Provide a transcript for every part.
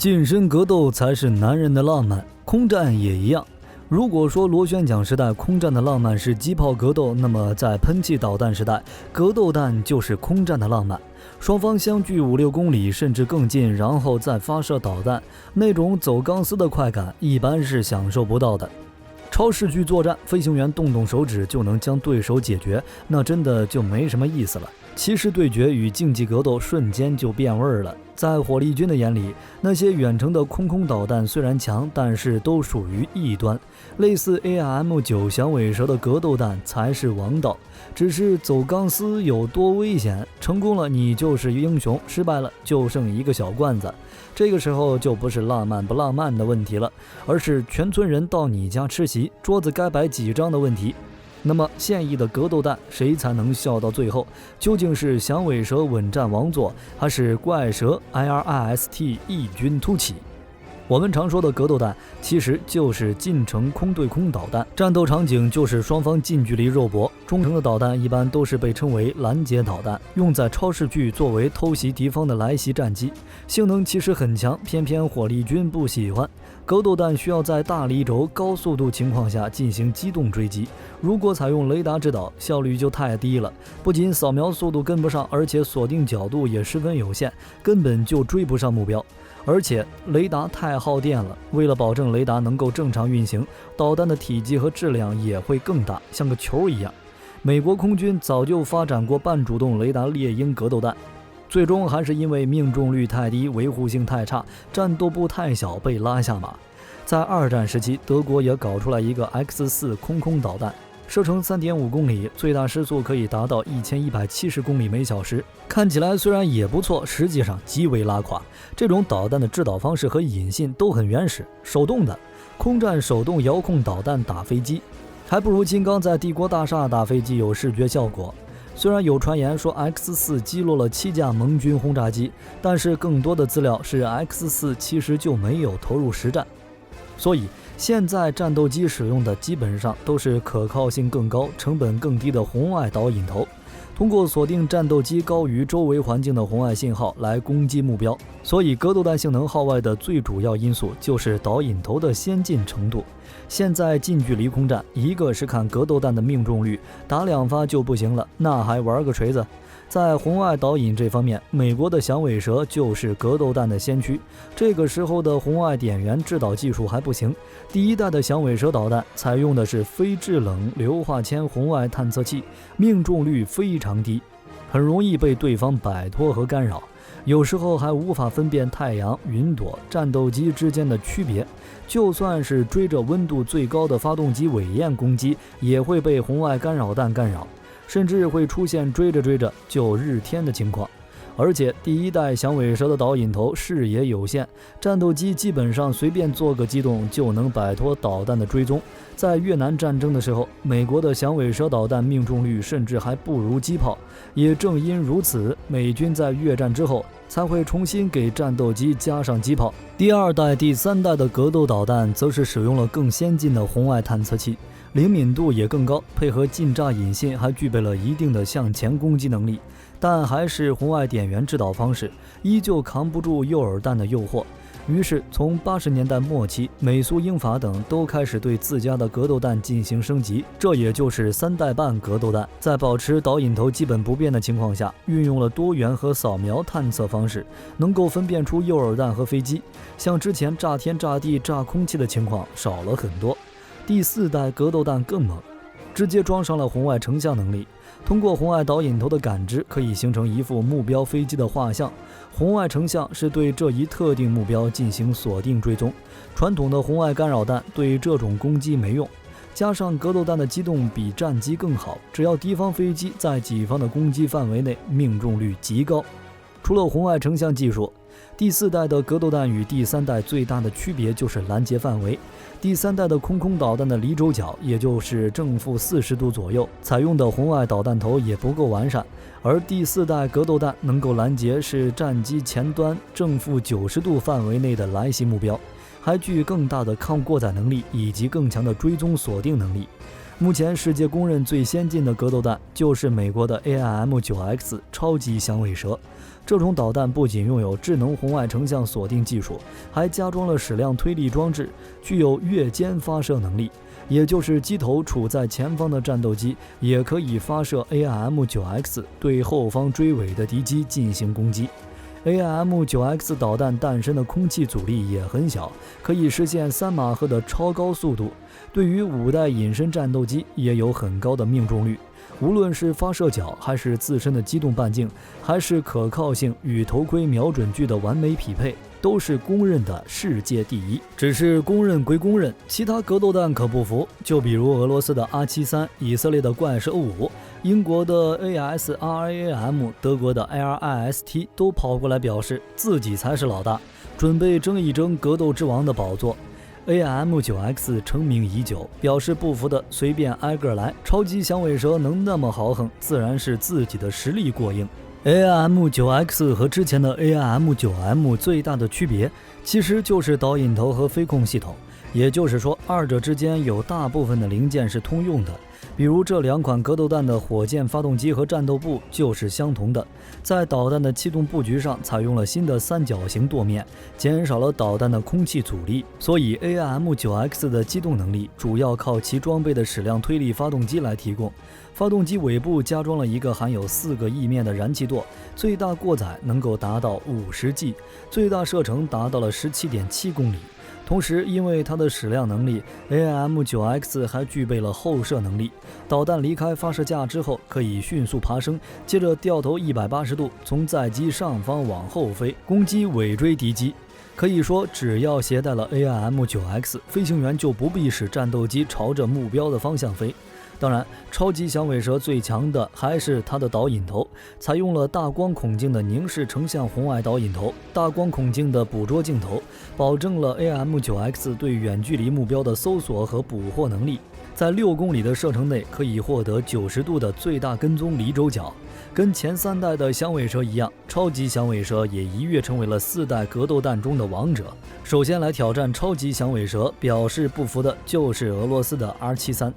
近身格斗才是男人的浪漫，空战也一样。如果说螺旋桨时代空战的浪漫是机炮格斗，那么在喷气导弹时代，格斗弹就是空战的浪漫。双方相距5-6公里甚至更近，然后再发射导弹，那种走钢丝的快感一般是享受不到的。超视距作战，飞行员动动手指就能将对手解决，那真的就没什么意思了。骑士对决与竞技格斗瞬间就变味儿了。在火力军的眼里，那些远程的空导弹虽然强，但是都属于异端。类似 AIM-9 响尾蛇的格斗弹才是王道。只是走钢丝有多危险，成功了你就是英雄，失败了就剩一个小罐子。这个时候就不是浪漫不浪漫的问题了，而是全村人到你家吃席，桌子该摆几张的问题。那么现役的格斗弹谁才能笑到最后？究竟是响尾蛇稳占王座，还是怪蛇 IRIST 异军突起？我们常说的格斗弹其实就是近程空对空导弹，战斗场景就是双方近距离肉搏。中程的导弹一般都是被称为拦截导弹，用在超视距作为偷袭敌方的来袭战机，性能其实很强，偏偏火力军不喜欢。格斗弹需要在大离轴高速度情况下进行机动追击，如果采用雷达制导，效率就太低了，不仅扫描速度跟不上，而且锁定角度也十分有限，根本就追不上目标。而且雷达太耗电了，为了保证雷达能够正常运行，导弹的体积和质量也会更大，像个球一样。美国空军早就发展过半主动雷达猎鹰格斗弹，最终还是因为命中率太低，维护性太差，战斗部太小被拉下马。在二战时期，德国也搞出来一个 X4 空导弹，射程3.5公里，最大时速可以达到1170公里每小时。看起来虽然也不错，实际上极为拉垮。这种导弹的制导方式和引信都很原始，手动的。空战手动遥控导弹打飞机，还不如金刚在帝国大厦打飞机有视觉效果。虽然有传言说 X4 击落了7架盟军轰炸机，但是更多的资料是 X4 其实就没有投入实战。所以现在战斗机使用的基本上都是可靠性更高、成本更低的红外导引头，通过锁定战斗机高于周围环境的红外信号来攻击目标。所以格斗弹性能耗外的最主要因素就是导引头的先进程度。现在近距离空战，一个是看格斗弹的命中率，打2发就不行了，那还玩个锤子。在红外导引这方面，美国的响尾蛇就是格斗弹的先驱。这个时候的红外点源制导技术还不行，第一代的响尾蛇导弹采用的是非制冷硫化铅红外探测器，命中率非常低，很容易被对方摆脱和干扰，有时候还无法分辨太阳、云朵、战斗机之间的区别。就算是追着温度最高的发动机尾焰攻击，也会被红外干扰弹干扰，甚至会出现追着就日天的情况。而且第一代响尾蛇的导引头视野有限，战斗机基本上随便做个机动就能摆脱导弹的追踪。在越南战争的时候，美国的响尾蛇导弹命中率甚至还不如机炮。也正因如此，美军在越战之后才会重新给战斗机加上机炮。第2代、第3代的格斗导弹则是使用了更先进的红外探测器，灵敏度也更高，配合近炸引信还具备了一定的向前攻击能力，但还是红外点源制导方式，依旧扛不住诱饵弹的诱惑。于是从80年代末期，美苏英法等都开始对自家的格斗弹进行升级，这也就是3代半格斗弹。在保持导引头基本不变的情况下，运用了多元和扫描探测方式，能够分辨出诱饵弹和飞机，像之前炸天炸地炸空气的情况少了很多。第4代格斗弹更猛，直接装上了红外成像能力，通过红外导引头的感知，可以形成一幅目标飞机的画像。红外成像是对这一特定目标进行锁定追踪，传统的红外干扰弹对这种攻击没用。加上格斗弹的机动比战机更好，只要敌方飞机在己方的攻击范围内，命中率极高。除了红外成像技术，第4代的格斗弹与第3代最大的区别就是拦截范围。第3代的空导弹的离轴角也就是正负40度左右，采用的红外导弹头也不够完善，而第4代格斗弹能够拦截是战机前端正负90度范围内的来袭目标，还具更大的抗过载能力以及更强的追踪锁定能力。目前世界公认最先进的格斗弹就是美国的 AIM-9X 超级响尾蛇。这种导弹不仅拥有智能红外成像锁定技术，还加装了矢量推力装置，具有跃间发射能力，也就是机头处在前方的战斗机也可以发射 AIM-9X 对后方追尾的敌机进行攻击。AIM-9X 导弹诞生的空气阻力也很小，可以实现3马赫的超高速度，对于5代隐身战斗机也有很高的命中率。无论是发射角，还是自身的机动半径，还是可靠性与头盔瞄准距的完美匹配，都是公认的世界第一。只是公认归公认，其他格斗弹可不服。就比如俄罗斯的 R73、以色列的怪蛇5、英国的 ASRAAM、德国的 LIST 都跑过来表示自己才是老大，准备争一争格斗之王的宝座。AIM-9X 成名已久，表示不服的随便挨个来。超级响尾蛇能那么豪横，自然是自己的实力过硬。AIM-9X 和之前的 AIM-9M 最大的区别，其实就是导引头和飞控系统，也就是说，二者之间有大部分的零件是通用的。比如这2款格斗弹的火箭发动机和战斗部就是相同的，在导弹的气动布局上采用了新的三角形舵面，减少了导弹的空气阻力，所以 AIM-9X 的机动能力主要靠其装备的矢量推力发动机来提供。发动机尾部加装了一个含有4个翼面的燃气舵，最大过载能够达到50G， 最大射程达到了17.7公里。同时，因为它的矢量能力 ，AIM-9X 还具备了后射能力。导弹离开发射架之后，可以迅速爬升，接着掉头180度，从载机上方往后飞，攻击尾追敌机。可以说，只要携带了 AIM-9X， 飞行员就不必使战斗机朝着目标的方向飞。当然，超级响尾蛇最强的还是它的导引头，采用了大光孔径的凝视成像红外导引头，大光孔径的捕捉镜头，保证了 AIM-9X 对远距离目标的搜索和捕获能力。在6公里的射程内可以获得90度的最大跟踪离轴角。跟前3代的响尾蛇一样，超级响尾蛇也一跃成为了4代格斗弹中的王者。首先来挑战超级响尾蛇，表示不服的就是俄罗斯的 R73。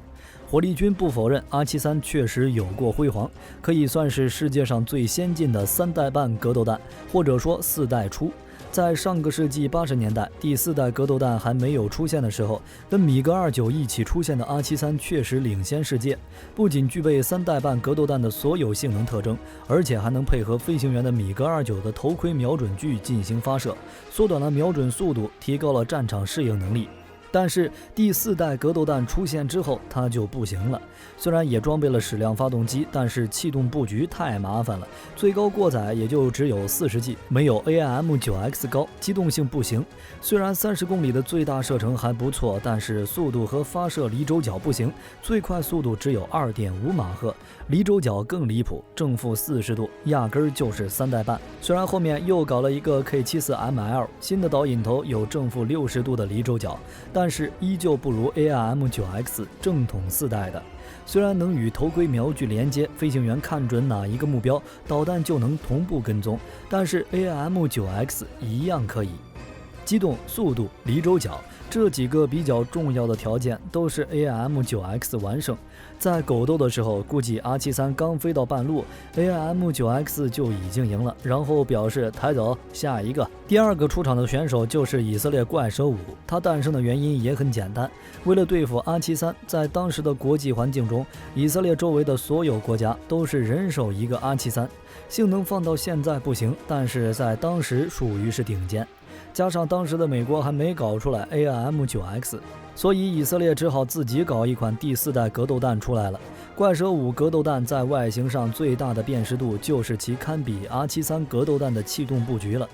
火力军不否认 R73 确实有过辉煌，可以算是世界上最先进的3代半格斗弹，或者说4代初。在上个世纪80年代，第4代格斗弹还没有出现的时候，跟米格29一起出现的 R73 确实领先世界，不仅具备3代半格斗弹的所有性能特征，而且还能配合飞行员的米格29的头盔瞄准距进行发射，缩短了瞄准速度，提高了战场适应能力。但是第4代格斗弹出现之后，它就不行了。虽然也装备了矢量发动机，但是气动布局太麻烦了，最高过载也就只有40G， 没有 AIM-9X 高，机动性不行。虽然30公里的最大射程还不错，但是速度和发射离轴角不行，最快速度只有 2.5 马赫，离轴角更离谱，正负40度，压根儿就是3代半。虽然后面又搞了一个 K74ML， 新的导引头有正负60度的离轴角，但是依旧不如 AIM-9X 正统4代的。虽然能与头盔瞄距连接，飞行员看准哪一个目标，导弹就能同步跟踪，但是 AIM-9X 一样可以。机动、速度、离轴角这几个比较重要的条件都是 AIM-9X 完胜。在狗斗的时候，估计 R73 刚飞到半路， AIM-9X 就已经赢了，然后表示抬走下一个。第2个出场的选手就是以色列怪蛇5，它诞生的原因也很简单，为了对付 R73， 在当时的国际环境中，以色列周围的所有国家都是人手一个 R73， 性能放到现在不行，但是在当时属于是顶尖。加上当时的美国还没搞出来 AIM-9X， 所以以色列只好自己搞一款第4代格斗弹出来了。怪蛇5格斗弹在外形上最大的辨识度就是其堪比 R73 格斗弹的气动布局了。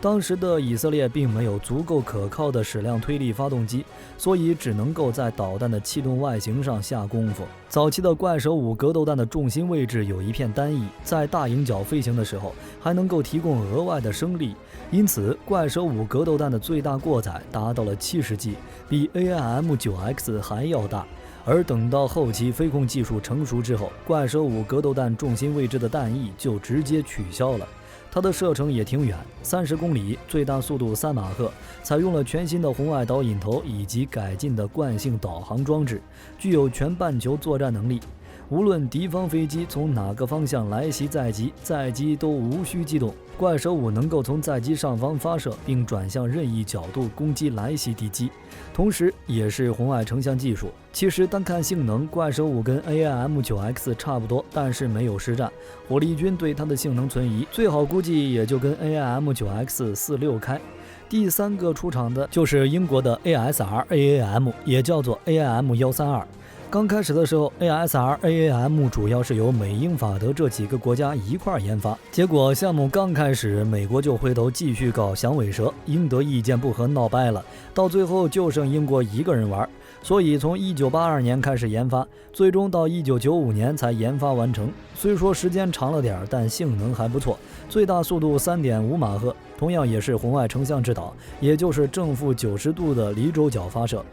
当时的以色列并没有足够可靠的矢量推力发动机，所以只能够在导弹的气动外形上下功夫。早期的怪蛇5格斗弹的重心位置有一片单翼，在大迎角飞行的时候还能够提供额外的升力，因此怪蛇5格斗弹的最大过载达到了70G， 比 AIM-9X 还要大。而等到后期飞控技术成熟之后，怪蛇5格斗弹重心位置的弹翼就直接取消了。它的射程也挺远，30公里，最大速度3马赫，采用了全新的红外导引头以及改进的惯性导航装置，具有全半球作战能力。无论敌方飞机从哪个方向来袭载机，载机都无需机动。怪手5能够从载机上方发射，并转向任意角度攻击来袭敌机，同时也是红外成像技术。其实单看性能，怪手5跟 AIM-9X 差不多，但是没有实战。火力军对它的性能存疑，最好估计也就跟 AIM-9X 46开。第3个出场的就是英国的 ASR-AAM， 也叫做 AIM-132。刚开始的时候 ，ASR-AAM 主要是由美、英、法、德这几个国家一块研发。结果项目刚开始，美国就回头继续搞响尾蛇，英德意见不合闹掰了，到最后就剩英国一个人玩。所以从1982年开始研发，最终到1995年才研发完成。虽说时间长了点，但性能还不错，最大速度 3.5 马赫，同样也是红外成像制导，也就是正负90度的离轴角发射。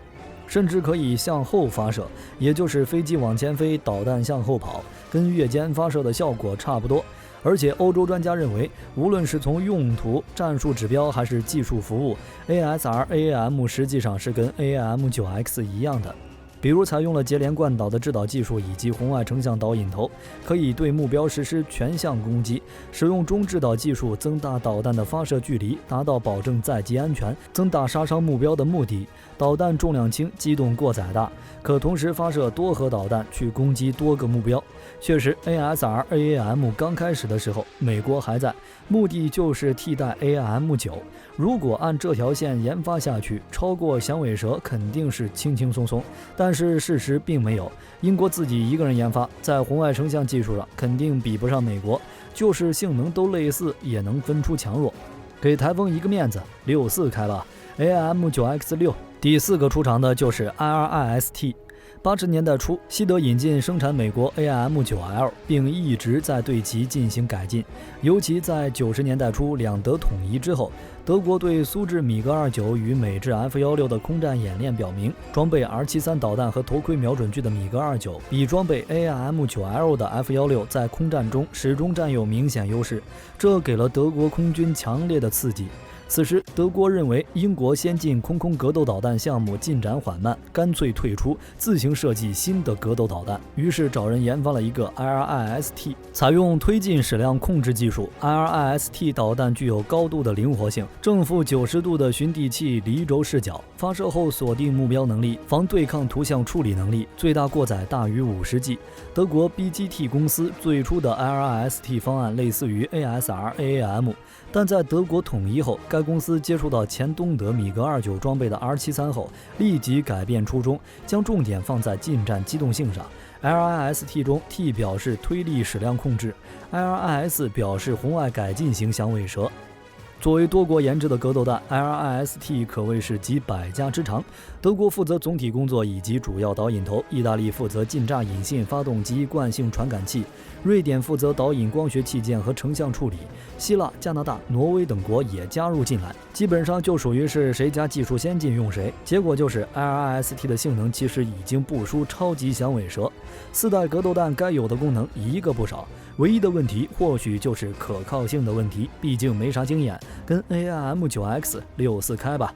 甚至可以向后发射，也就是飞机往前飞，导弹向后跑，跟月间发射的效果差不多。而且欧洲专家认为，无论是从用途、战术指标还是技术服务， ASR-AAM 实际上是跟 AIM-9X 一样的。比如采用了节连贯导的制导技术以及红外成像导引头，可以对目标实施全向攻击，使用中制导技术增大导弹的发射距离，达到保证载机安全、增大杀伤目标的目的。导弹重量轻，机动过载大，可同时发射多核导弹去攻击多个目标。确实 ASR-AAM 刚开始的时候，美国还在，目的就是替代 AIM-9。如果按这条线研发下去，超过响尾蛇肯定是轻轻松松。但是事实并没有，英国自己一个人研发，在红外成像技术上肯定比不上美国，就是性能都类似，也能分出强弱。给台风一个面子，64开吧 ，AIM-9X6。第4个出场的就是 IRIS-T。80年代初，西德引进生产美国 AIM-9L， 并一直在对其进行改进。尤其在90年代初两德统一之后，德国对苏制米格29与美制 F-16的空战演练表明，装备 R-73导弹和头盔瞄准具的米格29比装备 AIM-9L 的 F-16在空战中始终占有明显优势，这给了德国空军强烈的刺激。此时，德国认为英国先进空格斗导弹项目进展缓慢，干脆退出，自行设计新的格斗导弹。于是找人研发了一个 IRIS-T， 采用推进矢量控制技术。IRIS-T 导弹具有高度的灵活性，正负90度的寻地器离轴视角，发射后锁定目标能力，防对抗图像处理能力，最大过载大于50G。德国 BGT 公司最初的 IRIS-T 方案类似于 ASR-AAM， 但在德国统一后，该公司接触到前东德米格29装备的 R-73后，立即改变初衷，将重点放在近战机动性上。LIS-T 中 T 表示推力矢量控制， LIS 表示红外改进型响尾蛇。作为多国研制的格斗弹 ，LIS-T 可谓是集百家之长。德国负责总体工作以及主要导引头，意大利负责近炸引信发动机惯性传感器，瑞典负责导引光学器件和成像处理，希腊、加拿大、挪威等国也加入进来，基本上就属于是谁家技术先进用谁。结果就是 LIS-T 的性能其实已经不输超级响尾蛇，4代格斗弹该有的功能一个不少。唯一的问题或许就是可靠性的问题，毕竟没啥经验，跟 AIM-9X 64开吧。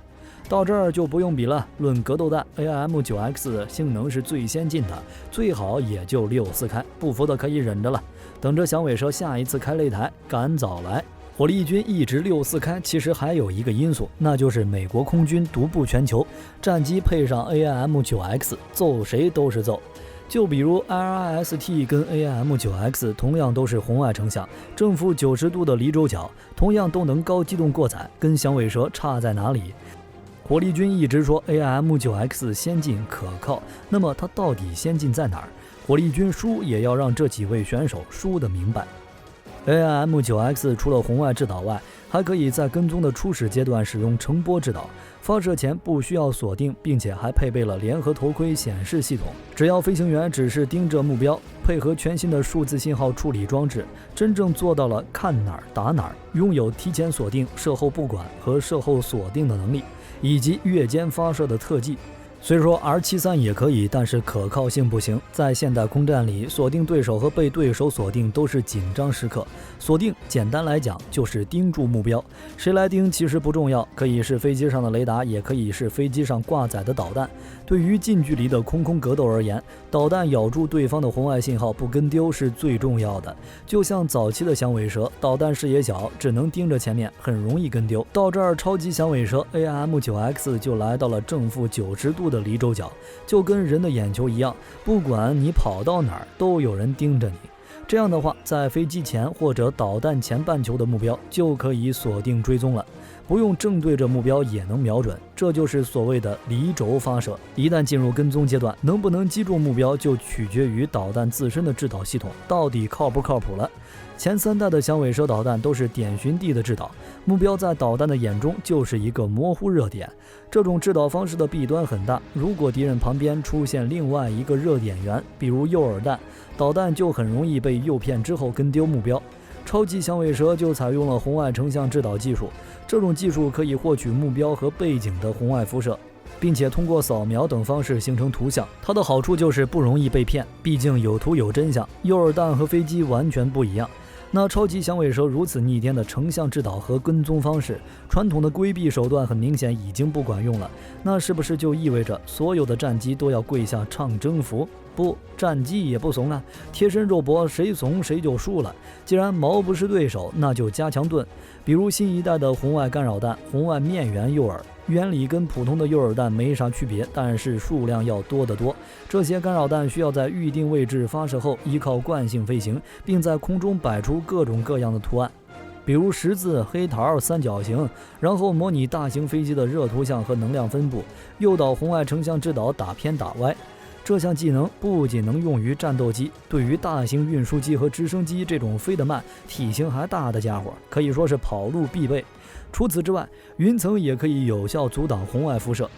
到这儿就不用比了，论格斗弹 AIM-9X 性能是最先进的，最好也就64开，不服的可以忍着了，等着响尾蛇下一次开擂台，赶早来。火力军一直64开，其实还有一个因素，那就是美国空军独步全球，战机配上 AIM-9X， 揍谁都是揍。就比如 IRIS-T 跟 AIM-9X 同样都是红外成像，正负90度的离轴角，同样都能高机动过载，跟响尾蛇差在哪里？火力军一直说 AIM-9X 先进可靠，那么它到底先进在哪儿？火力军输也要让这几位选手输得明白。AIM-9X 除了红外制导外，还可以在跟踪的初始阶段使用成波制导，发射前不需要锁定，并且还配备了联合头盔显示系统，只要飞行员只是盯着目标，配合全新的数字信号处理装置，真正做到了看哪儿打哪儿，拥有提前锁定、射后不管和射后锁定的能力，以及月间发射的特技。虽说 R73也可以，但是可靠性不行。在现代空战里，锁定对手和被对手锁定都是紧张时刻。锁定简单来讲就是盯住目标，谁来盯其实不重要，可以是飞机上的雷达，也可以是飞机上挂载的导弹。对于近距离的空格斗而言，导弹咬住对方的红外信号不跟丢是最重要的。就像早期的响尾蛇，导弹视野小，只能盯着前面，很容易跟丢。到这儿，超级响尾蛇 AIM-9X 就来到了正负90度的离轴角，就跟人的眼球一样，不管你跑到哪儿，都有人盯着你。这样的话，在飞机前或者导弹前半球的目标就可以锁定追踪了，不用正对着目标也能瞄准，这就是所谓的离轴发射。一旦进入跟踪阶段，能不能击中目标就取决于导弹自身的制导系统到底靠不靠谱了。前3代的响尾蛇导弹都是点寻地的制导，目标在导弹的眼中就是一个模糊热点。这种制导方式的弊端很大，如果敌人旁边出现另外一个热点源，比如诱饵弹，导弹就很容易被诱骗之后跟丢目标。超级响尾蛇就采用了红外成像制导技术，这种技术可以获取目标和背景的红外辐射，并且通过扫描等方式形成图像。它的好处就是不容易被骗，毕竟有图有真相。诱饵弹和飞机完全不一样。那超级响尾蛇如此逆天的成像制导和跟踪方式，传统的规避手段很明显已经不管用了。那是不是就意味着所有的战机都要跪下唱征服？不，战机也不怂啊，贴身肉搏，谁怂谁就输了。既然矛不是对手，那就加强盾，比如新一代的红外干扰弹、红外面源诱饵，原理跟普通的诱饵弹没啥区别，但是数量要多得多。这些干扰弹需要在预定位置发射后，依靠惯性飞行，并在空中摆出各种各样的图案，比如十字、黑桃、三角形，然后模拟大型飞机的热图像和能量分布，诱导红外成像制导打偏打歪。这项技能不仅能用于战斗机，对于大型运输机和直升机这种飞得慢、体型还大的家伙，可以说是跑路必备。除此之外，云层也可以有效阻挡红外辐射。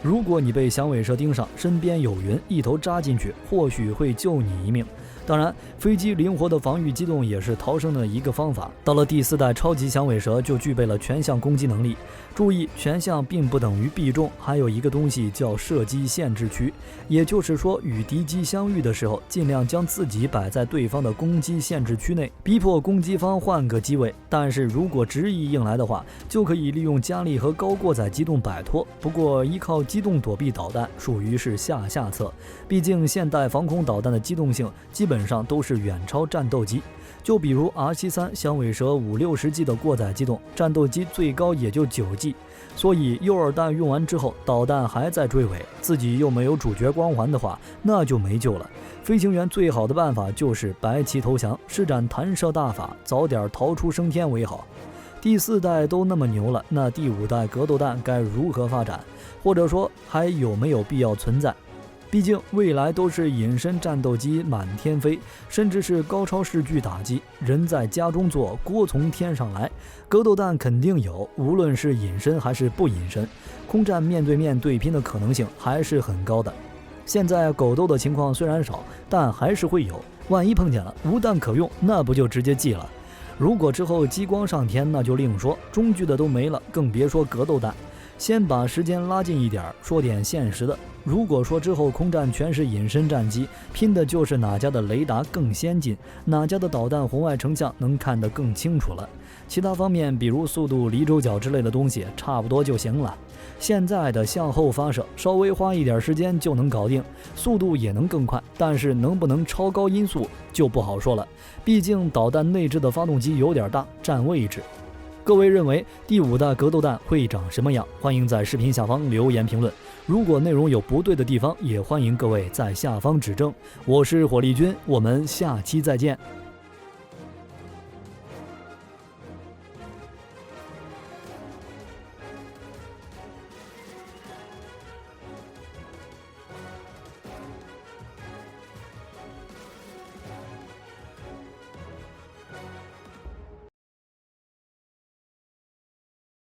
如果你被响尾蛇盯上，身边有云，一头扎进去，或许会救你一命。当然，飞机灵活的防御机动也是逃生的一个方法。到了第4代超级响尾蛇，就具备了全向攻击能力。注意，全向并不等于必中，还有一个东西叫射击限制区，也就是说，与敌机相遇的时候，尽量将自己摆在对方的攻击限制区内，逼迫攻击方换个机位。但是如果执意硬来的话，就可以利用加力和高过载机动摆脱。不过，依靠机动躲避导弹属于是下策，毕竟现代防空导弹的机动性基本上都是远超战斗机。就比如 R73 响尾蛇50-60G 的过载机动，战斗机最高也就9G，所以诱饵弹用完之后，导弹还在追尾，自己又没有主角光环的话，那就没救了。飞行员最好的办法就是白旗投降，施展弹射大法，早点逃出升天为好。第4代都那么牛了，那第5代格斗弹该如何发展？或者说还有没有必要存在？毕竟未来都是隐身战斗机满天飞，甚至是高超视距打击，人在家中坐，锅从天上来。格斗弹肯定有，无论是隐身还是不隐身，空战面对面对拼的可能性还是很高的。现在狗斗的情况虽然少，但还是会有，万一碰见了无弹可用，那不就直接记了。如果之后激光上天，那就另说，中距的都没了，更别说格斗弹。先把时间拉近一点，说点现实的。如果说之后空战全是隐身战机，拼的就是哪家的雷达更先进，哪家的导弹红外成像能看得更清楚了。其他方面，比如速度、离轴角之类的东西，差不多就行了。现在的向后发射，稍微花一点时间就能搞定，速度也能更快，但是能不能超高音速就不好说了。毕竟导弹内置的发动机有点大，占位置。各位认为第5代格斗弹会长什么样？欢迎在视频下方留言评论。如果内容有不对的地方，也欢迎各位在下方指正。我是火力军，我们下期再见。